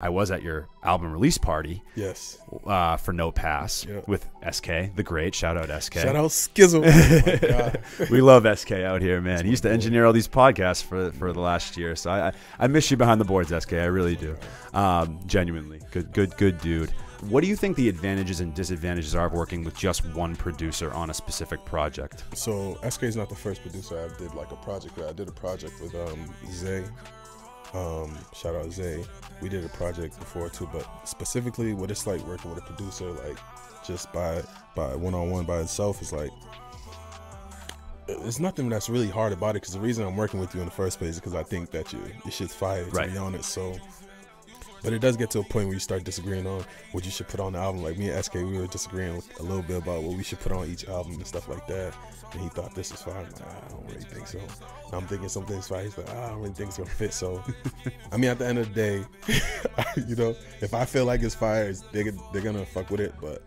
I was at your album release party. Yes. For No Pass with SK, the great. Shout out SK. Shout out Skizzle. Oh my God. We love SK out here, man. He used to engineer all these podcasts for the last year. So I miss you behind the boards, SK. I really do. Genuinely. Good dude. What do you think the advantages and disadvantages are of working with just one producer on a specific project? So SK is not the first producer I did like a project with. I did a project with Zay. Shout out Zay. We did a project before too, but specifically what it's like working with a producer, like just by one-on-one by itself, is like, there's nothing that's really hard about it, because the reason I'm working with you in the first place is because I think that your shit's fire, to be honest. So, but it does get to a point where you start disagreeing on what you should put on the album. Like me and SK, we were disagreeing a little bit about what we should put on each album and stuff like that. And he thought this is fine. I'm like, I don't really think so. And I'm thinking something's fine. He's like, I don't really think it's gonna fit. So, I mean, at the end of the day, you know, if I feel like it's fire, they're gonna fuck with it. But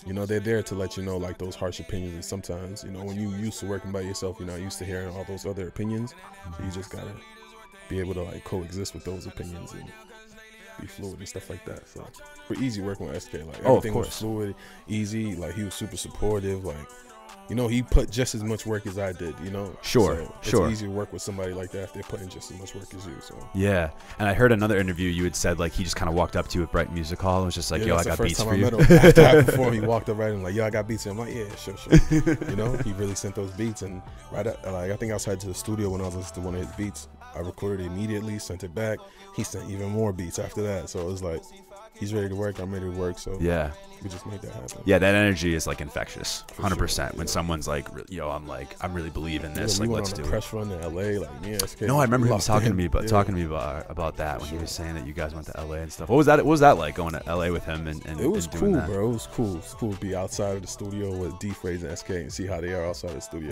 you know, they're there to let you know, like, those harsh opinions. And sometimes, you know, when you used to working by yourself, you're not used to hearing all those other opinions. So you just gotta be able to like coexist with those opinions and be fluid and stuff like that. So we're easy working with SK. Like everything was fluid, easy. Like he was super supportive. Like, you know, he put just as much work as I did, you know? So it's easy to work with somebody like that if they're putting just as much work as you, so. Yeah, and I heard another interview you had said, like, he just kind of walked up to you at Bright Music Hall and was just like, yo, I got beats for you. After I performed, he walked up right and like, yo, I got beats. And I'm like, yeah, sure. You know, he really sent those beats. And right at, like, I think I was headed to the studio when I was listening to one of his beats. I recorded it immediately, sent it back. He sent even more beats after that. So it was like, he's ready to work, I'm ready to work, so yeah, we just made that happen. Yeah, that energy is like infectious, 100%. When someone's like, yo, I'm really believing this. Like, let's do it. Press run to LA, like no, I remember him talking to me about that when he was saying that you guys went to LA and stuff. What was that? What was that like going to LA with him and it was and cool, that? Bro. It was cool. It's cool to be outside of the studio with D-Phrase and SK and see how they are outside of the studio.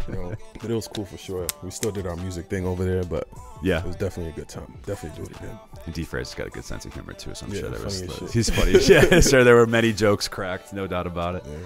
You know, but it was cool for sure. We still did our music thing over there, but yeah, it was definitely a good time. Definitely do it again. And D-Phrase has got a good sense of humor too, so I'm sure there was. Shit. He's funny. Yeah, sure. There were many jokes cracked, no doubt about it. Yeah.